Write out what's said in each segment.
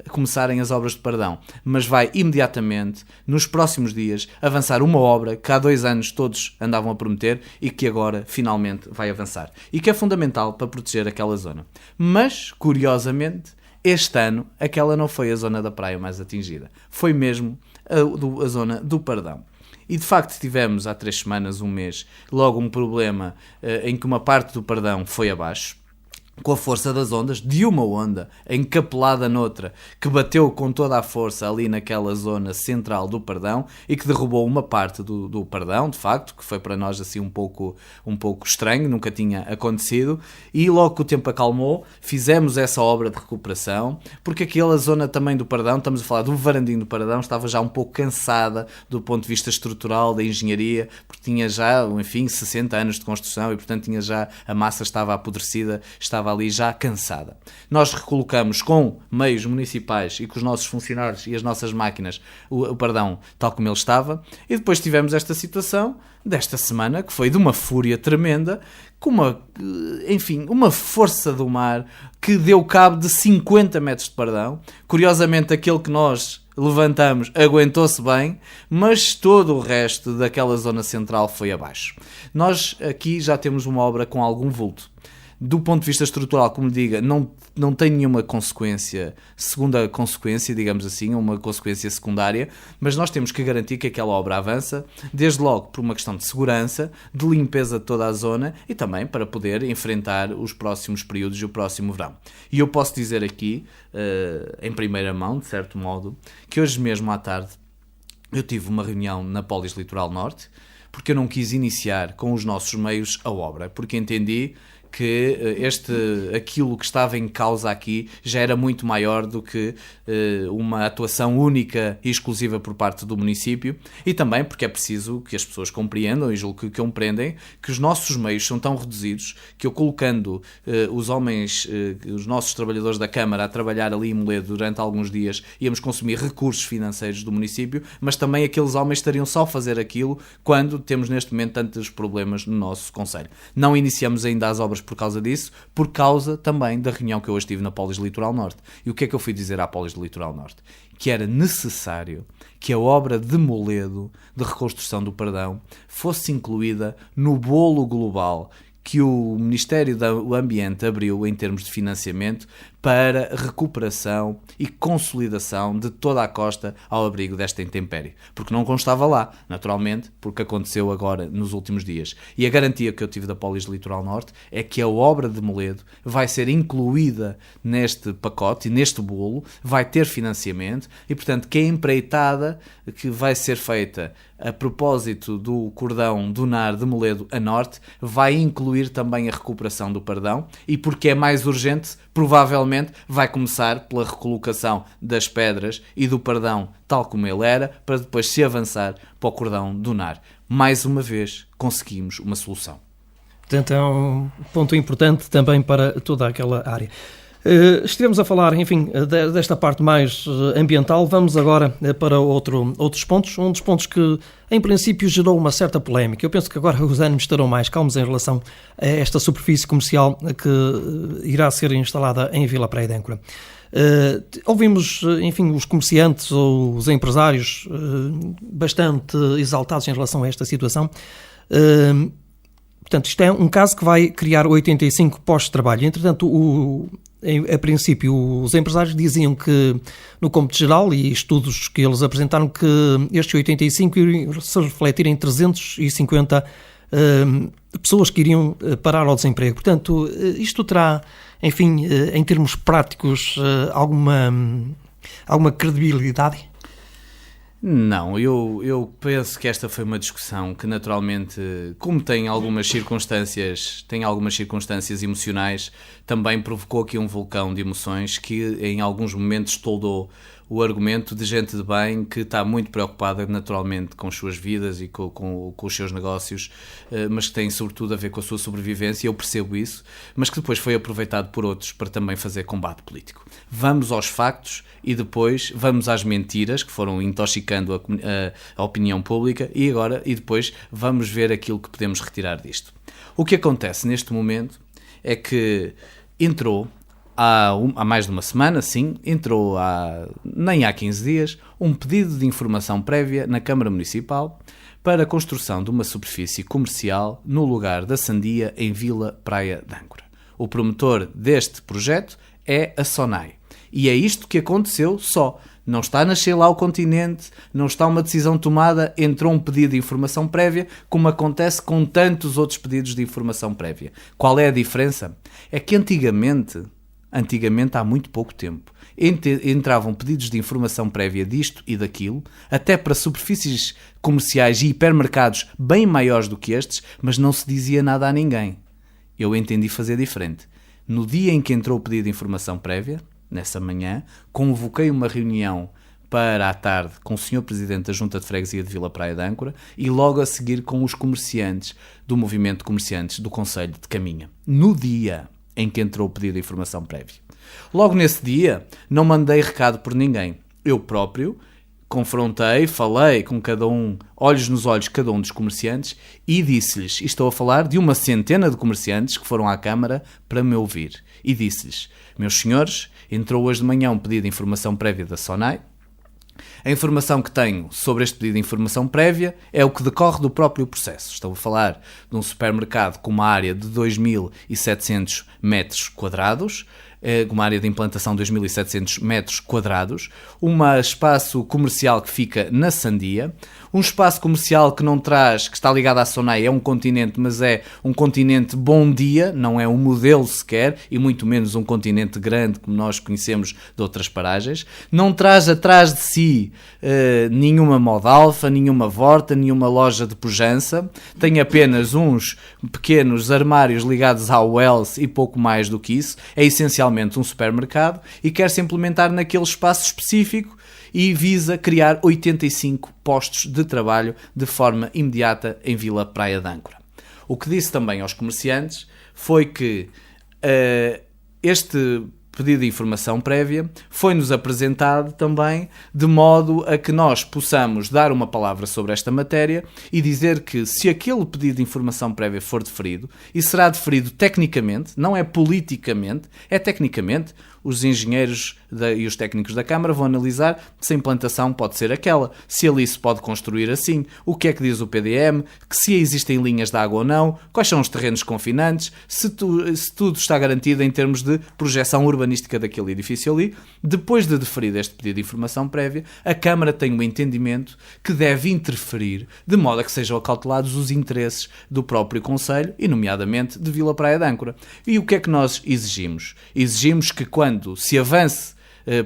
começarem as obras de Pardão, mas vai imediatamente, nos próximos dias, avançar uma obra que há 2 anos todos andavam a prometer e que agora finalmente vai avançar. E que é fundamental para proteger aquela zona. Mas, curiosamente, este ano aquela não foi a zona da praia mais atingida. Foi mesmo a zona do Pardão. E de facto tivemos há 3 semanas, um mês, logo um problema em que uma parte do Pardão foi abaixo, com a força das ondas, de uma onda encapelada noutra, que bateu com toda a força ali naquela zona central do Pardão e que derrubou uma parte do Pardão, de facto, que foi para nós assim um pouco estranho, nunca tinha acontecido, e logo que o tempo acalmou, fizemos essa obra de recuperação, porque aquela zona também do Pardão, estamos a falar do Varandim do Pardão, estava já um pouco cansada do ponto de vista estrutural, da engenharia, porque tinha já, enfim, 60 anos de construção e, portanto, tinha já, a massa estava apodrecida, estava ali já cansada. Nós recolocamos com meios municipais e com os nossos funcionários e as nossas máquinas o Pardão tal como ele estava, e depois tivemos esta situação desta semana que foi de uma fúria tremenda, com uma força do mar que deu cabo de 50 metros de Pardão. Curiosamente, aquele que nós levantamos aguentou-se bem, mas todo o resto daquela zona central foi abaixo. Nós aqui já temos uma obra com algum vulto. Do ponto de vista estrutural, como lhe diga, não tem nenhuma segunda consequência, digamos assim, uma consequência secundária, mas nós temos que garantir que aquela obra avança, desde logo por uma questão de segurança, de limpeza de toda a zona e também para poder enfrentar os próximos períodos e o próximo verão. E eu posso dizer aqui, em primeira mão, de certo modo, que hoje mesmo à tarde eu tive uma reunião na Polis Litoral Norte, porque eu não quis iniciar com os nossos meios a obra, porque entendi que aquilo que estava em causa aqui já era muito maior do que uma atuação única e exclusiva por parte do município, e também porque é preciso que as pessoas compreendam, e julgo que compreendem, que os nossos meios são tão reduzidos que eu colocando os nossos trabalhadores da Câmara a trabalhar ali em Moledo durante alguns dias, íamos consumir recursos financeiros do município, mas também aqueles homens estariam só a fazer aquilo quando temos neste momento tantos problemas no nosso concelho. Não iniciamos ainda as obras por causa disso, por causa também da reunião que eu hoje tive na Polis Litoral Norte. E o que é que eu fui dizer à Polis Litoral Norte? Que era necessário que a obra de Moledo, de reconstrução do Pardão, fosse incluída no bolo global que o Ministério do Ambiente abriu em termos de financiamento para recuperação e consolidação de toda a costa ao abrigo desta intempérie. Porque não constava lá, naturalmente, porque aconteceu agora nos últimos dias. E a garantia que eu tive da Polis Litoral Norte é que a obra de Moledo vai ser incluída neste pacote e neste bolo, vai ter financiamento e, portanto, que a empreitada que vai ser feita a propósito do cordão do Nar de Moledo a norte vai incluir também a recuperação do Pardão, e porque é mais urgente, provavelmente vai começar pela recolocação das pedras e do Pardão tal como ele era, para depois se avançar para o cordão do Nar. Mais uma vez conseguimos uma solução. Portanto, é um ponto importante também para toda aquela área. Estivemos a falar, enfim, desta parte mais ambiental. Vamos agora para outros pontos. Um dos pontos que, em princípio, gerou uma certa polémica. Eu penso que agora os ânimos estarão mais calmos em relação a esta superfície comercial que irá ser instalada em Vila Praia de Âncora. Ouvimos, enfim, os comerciantes ou os empresários bastante exaltados em relação a esta situação. Portanto, isto é um caso que vai criar 85 postos de trabalho. Entretanto, a princípio, os empresários diziam que, no cômputo geral, e estudos que eles apresentaram, que estes 85 iriam se refletir em 350 pessoas que iriam parar ao desemprego. Portanto, isto terá, enfim, em termos práticos, alguma credibilidade? Não, eu penso que esta foi uma discussão que naturalmente, como tem algumas circunstâncias emocionais, também provocou aqui um vulcão de emoções que em alguns momentos toldou o argumento de gente de bem que está muito preocupada naturalmente com as suas vidas e com os seus negócios, mas que tem sobretudo a ver com a sua sobrevivência. Eu percebo isso, mas que depois foi aproveitado por outros para também fazer combate político. Vamos aos factos e depois vamos às mentiras que foram intoxicando a opinião pública e depois vamos ver aquilo que podemos retirar disto. O que acontece neste momento é que entrou há mais de uma semana, sim, entrou nem há 15 dias, um pedido de informação prévia na Câmara Municipal para a construção de uma superfície comercial no lugar da Sandia, em Vila Praia de Âncora. O promotor deste projeto é a SONAI. E é isto que aconteceu só. Não está a nascer lá o continente, não está uma decisão tomada, entrou um pedido de informação prévia, como acontece com tantos outros pedidos de informação prévia. Qual é a diferença? É que antigamente, há muito pouco tempo, entravam pedidos de informação prévia disto e daquilo, até para superfícies comerciais e hipermercados bem maiores do que estes, mas não se dizia nada a ninguém. Eu entendi fazer diferente. No dia em que entrou o pedido de informação prévia, nessa manhã, convoquei uma reunião para à tarde com o Sr. Presidente da Junta de Freguesia de Vila Praia de Âncora e logo a seguir com os comerciantes do movimento de comerciantes do Concelho de Caminha. No dia em que entrou o pedido de informação prévia. Logo nesse dia, não mandei recado por ninguém. Eu próprio confrontei, falei com cada um, olhos nos olhos, cada um dos comerciantes e disse-lhes, e estou a falar de uma centena de comerciantes que foram à Câmara para me ouvir, e disse-lhes, meus senhores, entrou hoje de manhã um pedido de informação prévia da SONAI. A informação que tenho sobre este pedido de informação prévia é o que decorre do próprio processo. Estou a falar de um supermercado com uma área de 2.700 metros quadrados, uma área de implantação de 2.700 metros quadrados, um espaço comercial que fica na Sandia, um espaço comercial que não traz, que está ligado à SONAI, é um continente, mas é um continente bom dia, não é um modelo sequer, e muito menos um continente grande como nós conhecemos de outras paragens, não traz atrás de si nenhuma Modalfa, nenhuma Vorta, nenhuma loja de pujança, tem apenas uns pequenos armários ligados ao Wells e pouco mais do que isso, é essencialmente um supermercado e quer-se implementar naquele espaço específico e visa criar 85 postos de trabalho de forma imediata em Vila Praia de Âncora. O que disse também aos comerciantes foi que este pedido de informação prévia foi-nos apresentado também de modo a que nós possamos dar uma palavra sobre esta matéria e dizer que se aquele pedido de informação prévia for deferido, e será deferido tecnicamente, não é politicamente, é tecnicamente, os engenheiros e os técnicos da Câmara vão analisar se a implantação pode ser aquela, se ali se pode construir assim, o que é que diz o PDM, que se existem linhas de água ou não, quais são os terrenos confinantes, se tudo está garantido em termos de projeção urbanística daquele edifício ali. Depois de deferido este pedido de informação prévia, a Câmara tem um entendimento que deve interferir de modo a que sejam acautelados os interesses do próprio Concelho e, nomeadamente, de Vila Praia de Âncora. E o que é que nós exigimos? Exigimos que quando se avance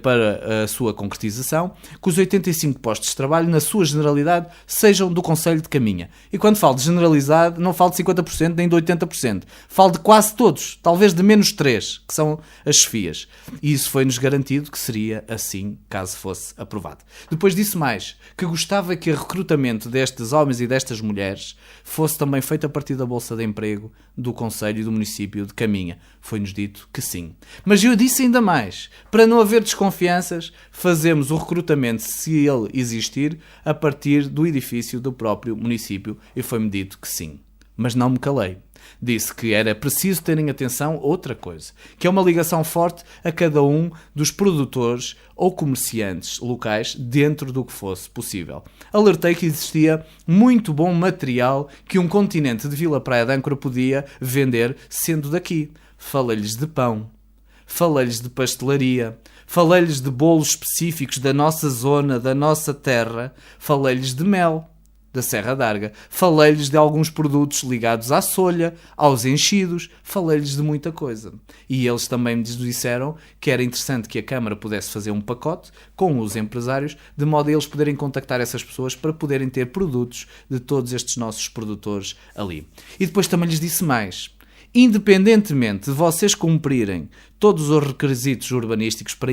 para a sua concretização, que os 85 postos de trabalho, na sua generalidade, sejam do Concelho de Caminha. E quando falo de generalizado, não falo de 50% nem de 80%. Falo de quase todos, talvez de menos 3, que são as chefias. E isso foi-nos garantido que seria assim, caso fosse aprovado. Depois disse mais, que gostava que o recrutamento destes homens e destas mulheres fosse também feito a partir da Bolsa de Emprego do Concelho e do município de Caminha. Foi-nos dito que sim. Mas eu disse ainda mais, para não haver desconfianças, fazemos o recrutamento, se ele existir, a partir do edifício do próprio município, e foi-me dito que sim. Mas não me calei. Disse que era preciso terem atenção a outra coisa, que é uma ligação forte a cada um dos produtores ou comerciantes locais dentro do que fosse possível. Alertei que existia muito bom material que um continente de Vila Praia de Âncora podia vender sendo daqui. Falei-lhes de pão, falei-lhes de pastelaria, falei-lhes de bolos específicos da nossa zona, da nossa terra, falei-lhes de mel, da Serra d'Arga, falei-lhes de alguns produtos ligados à solha, aos enchidos, falei-lhes de muita coisa. E eles também me disseram que era interessante que a Câmara pudesse fazer um pacote com os empresários, de modo a eles poderem contactar essas pessoas para poderem ter produtos de todos estes nossos produtores ali. E depois também lhes disse mais. Independentemente de vocês cumprirem todos os requisitos urbanísticos para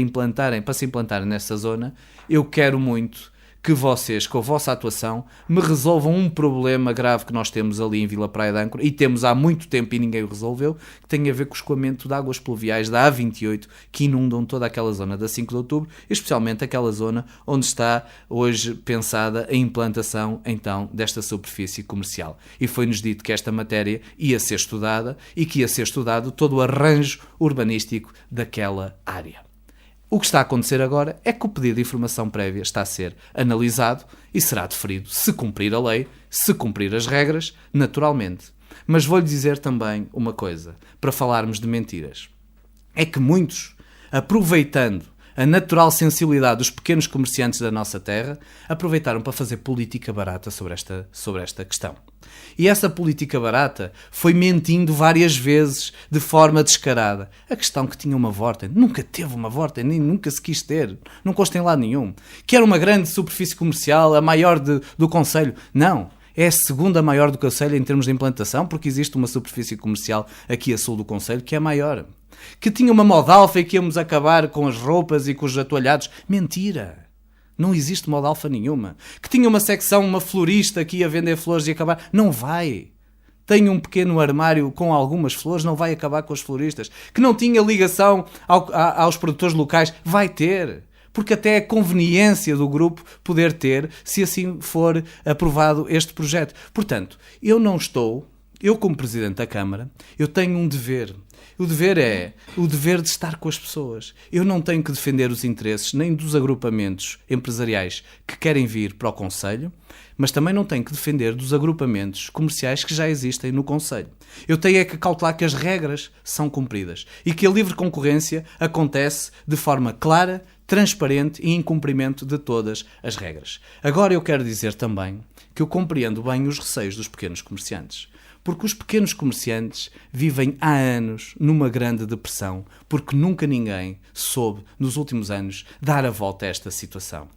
se implantarem nessa zona, eu quero muito que vocês, com a vossa atuação, me resolvam um problema grave que nós temos ali em Vila Praia de Âncora, e temos há muito tempo e ninguém o resolveu, que tem a ver com o escoamento de águas pluviais da A28, que inundam toda aquela zona da 5 de Outubro, especialmente aquela zona onde está hoje pensada a implantação, então, desta superfície comercial. E foi-nos dito que esta matéria ia ser estudada e que ia ser estudado todo o arranjo urbanístico daquela área. O que está a acontecer agora é que o pedido de informação prévia está a ser analisado e será deferido se cumprir a lei, se cumprir as regras, naturalmente. Mas vou-lhe dizer também uma coisa, para falarmos de mentiras. É que muitos, aproveitando a natural sensibilidade dos pequenos comerciantes da nossa terra, aproveitaram para fazer política barata sobre esta questão. E essa política barata foi mentindo várias vezes de forma descarada. A questão que tinha uma vortem, nunca teve uma vortem, nem nunca se quis ter, não consta em lado nenhum. Que era uma grande superfície comercial, a maior do concelho. Não, é a segunda maior do concelho em termos de implantação, porque existe uma superfície comercial aqui a sul do concelho que é maior. Que tinha uma Modalfa e que íamos acabar com as roupas e com os atoalhados. Mentira! Não existe Modalfa nenhuma. Que tinha uma secção, uma florista que ia vender flores e acabar. Não vai. Tem um pequeno armário com algumas flores, não vai acabar com as floristas. Que não tinha ligação aos produtores locais. Vai ter. Porque até é conveniência do grupo poder ter, se assim for aprovado este projeto. Portanto, eu como Presidente da Câmara, eu tenho um dever. O dever é o dever de estar com as pessoas. Eu não tenho que defender os interesses nem dos agrupamentos empresariais que querem vir para o Concelho, mas também não tenho que defender dos agrupamentos comerciais que já existem no Concelho. Eu tenho é que cautelar que as regras são cumpridas e que a livre concorrência acontece de forma clara, transparente e em cumprimento de todas as regras. Agora eu quero dizer também que eu compreendo bem os receios dos pequenos comerciantes. Porque os pequenos comerciantes vivem há anos numa grande depressão, porque nunca ninguém soube, nos últimos anos, dar a volta a esta situação.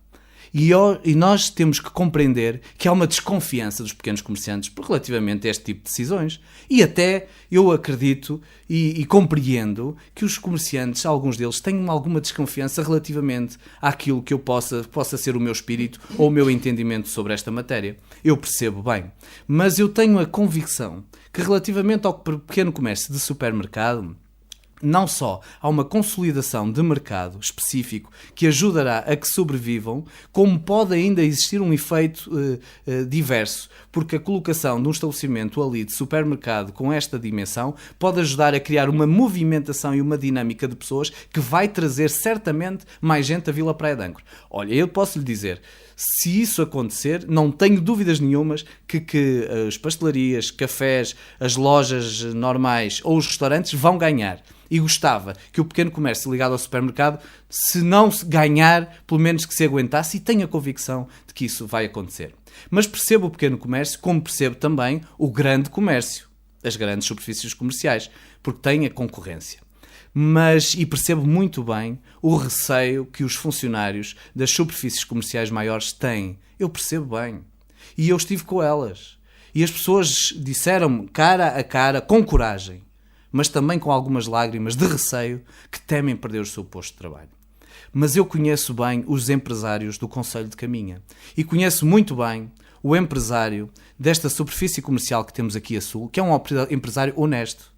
E nós temos que compreender que há uma desconfiança dos pequenos comerciantes relativamente a este tipo de decisões. E até eu acredito e compreendo que os comerciantes, alguns deles, tenham alguma desconfiança relativamente àquilo que eu possa ser o meu espírito ou o meu entendimento sobre esta matéria. Eu percebo bem. Mas eu tenho a convicção que relativamente ao pequeno comércio de supermercado, não só há uma consolidação de mercado específico que ajudará a que sobrevivam, como pode ainda existir um efeito diverso, porque a colocação de um estabelecimento ali de supermercado com esta dimensão pode ajudar a criar uma movimentação e uma dinâmica de pessoas que vai trazer certamente mais gente a Vila Praia de Âncora. Olha, eu posso lhe dizer, se isso acontecer, não tenho dúvidas nenhumas que as pastelarias, cafés, as lojas normais ou os restaurantes vão ganhar. E gostava que o pequeno comércio ligado ao supermercado, se não se ganhar, pelo menos que se aguentasse, e tenho a convicção de que isso vai acontecer. Mas percebo o pequeno comércio, como percebo também o grande comércio, as grandes superfícies comerciais, porque tem a concorrência. E percebo muito bem o receio que os funcionários das superfícies comerciais maiores têm. Eu percebo bem. E eu estive com elas. E as pessoas disseram-me, cara a cara, com coragem, mas também com algumas lágrimas de receio, que temem perder o seu posto de trabalho. Mas eu conheço bem os empresários do Concelho de Caminha. E conheço muito bem o empresário desta superfície comercial que temos aqui a sul, que é um empresário honesto.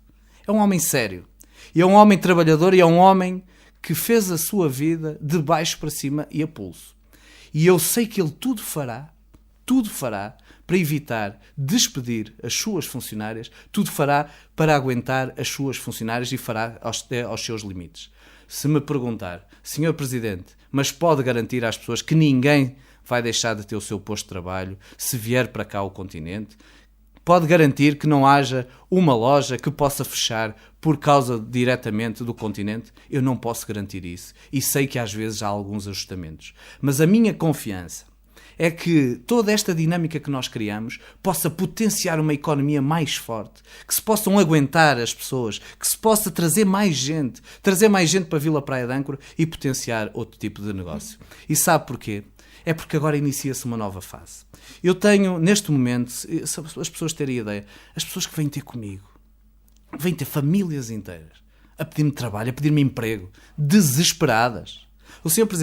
É um homem sério. E é um homem trabalhador e é um homem que fez a sua vida de baixo para cima e a pulso. E eu sei que ele tudo fará para evitar despedir as suas funcionárias, tudo fará para aguentar as suas funcionárias e fará aos seus limites. Se me perguntar, Sr. Presidente, mas pode garantir às pessoas que ninguém vai deixar de ter o seu posto de trabalho se vier para cá ao continente? Pode garantir que não haja uma loja que possa fechar por causa diretamente do continente? Eu não posso garantir isso. E sei que às vezes há alguns ajustamentos. Mas a minha confiança é que toda esta dinâmica que nós criamos possa potenciar uma economia mais forte, que se possam aguentar as pessoas, que se possa trazer mais gente para a Vila Praia de Âncora e potenciar outro tipo de negócio. E sabe porquê? É porque agora inicia-se uma nova fase. Eu tenho, neste momento, as pessoas terem ideia, as pessoas que vêm ter comigo, vêm ter famílias inteiras, a pedir-me trabalho, a pedir-me emprego, desesperadas. O Sr. Presidente